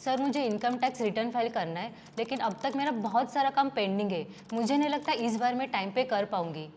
Sir मुझे income tax return file करना है, लेकिन अब तक मेरा बहुत सारा काम पेंडिंग है। मुझे नहीं लगता इस बार मैं टाइम पे कर पाऊंगी।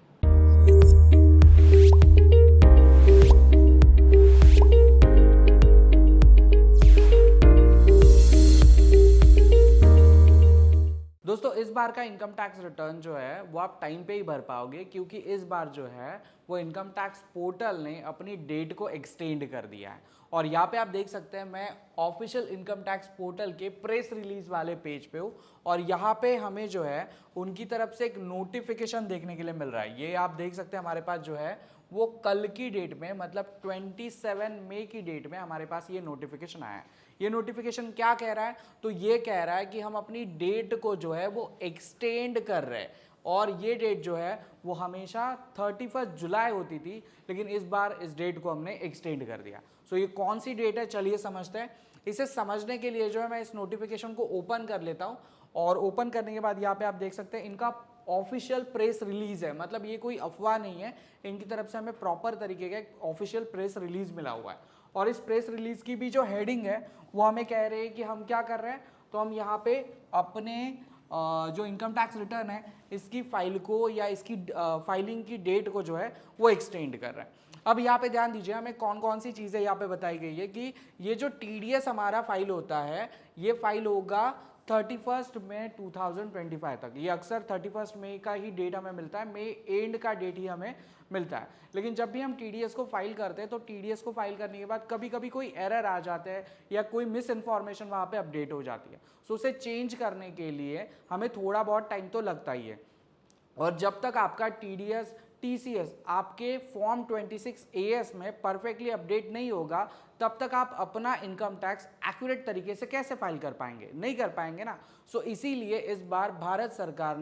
दोस्तों इस बार का इनकम टैक्स रिटर्न जो है वो आप टाइम पे ही भर पाओगे, क्योंकि इस बार जो है वो इनकम टैक्स पोर्टल ने अपनी डेट को एक्सटेंड कर दिया है। और यहाँ पे आप देख सकते हैं मैं ऑफिशियल इनकम टैक्स पोर्टल के प्रेस रिलीज वाले पेज पे हूँ, और यहाँ पे हमें जो है उनकी तरफ से एक नोटिफिकेशन देखने के लिए मिल रहा है। ये आप देख सकते हैं हमारे पास जो है वो कल की डेट में, मतलब 27 मई की डेट में हमारे पास ये नोटिफिकेशन आया है। ये नोटिफिकेशन क्या कह रहा है? तो ये कह रहा है कि हम अपनी डेट को जो है वो एक्सटेंड कर रहे हैं, और ये डेट जो है वो हमेशा 31 जुलाई होती थी, लेकिन इस बार इस डेट को हमने एक्सटेंड कर दिया। सो ये कौन सी डेट है, चलिए समझते हैं। इसे समझने के लिए जो है मैं इस नोटिफिकेशन को ओपन कर लेता हूँ, और ओपन करने के बाद यहाँ पे आप देख सकते हैं इनका ऑफिशियल प्रेस रिलीज है। मतलब ये कोई अफवाह नहीं है, इनकी तरफ से हमें प्रॉपर तरीके का एक ऑफिशियल प्रेस रिलीज मिला हुआ है। और इस प्रेस रिलीज की भी जो हेडिंग है वो हमें कह रहे हैं कि हम क्या कर रहे हैं, तो हम यहाँ पे अपने जो इनकम टैक्स रिटर्न है इसकी फाइल को या इसकी फाइलिंग की डेट को जो है वो एक्सटेंड कर रहे हैं। अब यहाँ पे ध्यान दीजिए हमें कौन कौन सी चीज़ें यहाँ पे बताई गई है कि ये जो TDS हमारा फाइल होता है ये फाइल होगा 31 मई 2025 तक। ये अक्सर 31 मई का ही डेट हमें मिलता है, मई एंड का डेट ही हमें मिलता है। लेकिन जब भी हम TDS को फाइल करते हैं तो TDS को फाइल करने के बाद कभी कभी कोई एरर आ जाता है या कोई मिस इन्फॉर्मेशन वहाँ पे अपडेट हो जाती है। सो उसे चेंज करने के लिए हमें थोड़ा बहुत टाइम तो लगता ही है। और जब तक आपका TCS आपके फॉर्म 26 AS में परफेक्टली अपडेट नहीं होगा तब तक आप अपना इनकम टैक्स एक्यूरेट तरीके से कैसे फाइल कर पाएंगे? नहीं कर पाएंगे ना। सो इसीलिए इस बार भारत सरकार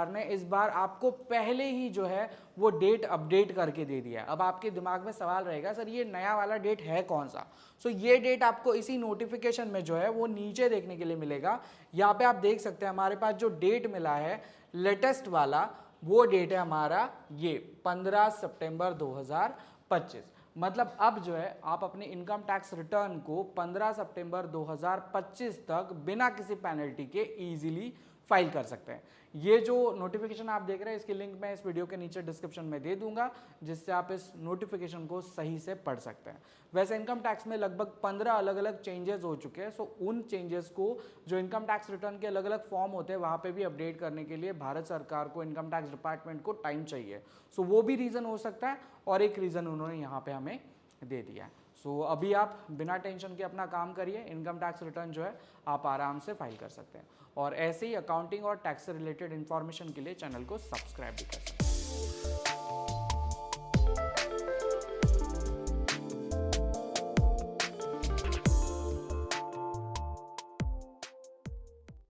ने इस बार आपको पहले ही जो है वो डेट अपडेट करके दे दिया है। अब आपके दिमाग में सवाल रहेगा सर ये नया वाला डेट है कौन सा? सो ये डेट आपको इसी नोटिफिकेशन में जो है वो नीचे देखने के लिए मिलेगा। यहाँ पे आप देख सकते हैं हमारे पास जो डेट मिला है लेटेस्ट वाला, वो डेट है हमारा ये 15 सितंबर 2025। मतलब अब जो है आप अपने इनकम टैक्स रिटर्न को 15 सितंबर 2025 तक बिना किसी पेनल्टी के इजीली फाइल कर सकते हैं। ये जो नोटिफिकेशन आप देख रहे हैं इसकी लिंक मैं इस वीडियो के नीचे डिस्क्रिप्शन में दे दूंगा, जिससे आप इस नोटिफिकेशन को सही से पढ़ सकते हैं। वैसे इनकम टैक्स में लगभग 15 अलग अलग चेंजेस हो चुके हैं। सो उन चेंजेस को जो इनकम टैक्स रिटर्न के अलग अलग फॉर्म होते हैं वहाँ पे भी अपडेट करने के लिए भारत सरकार को इनकम टैक्स डिपार्टमेंट को टाइम चाहिए। सो वो भी रीज़न हो सकता है, और एक रीज़न उन्होंने यहाँ पे हमें दे दिया है। सो अभी आप बिना टेंशन के अपना काम करिए, इनकम टैक्स रिटर्न जो है आप आराम से फाइल कर सकते हैं। और ऐसे ही अकाउंटिंग और टैक्स से रिलेटेड इन्फॉर्मेशन के लिए चैनल को सब्सक्राइब भी कर सकते हैं।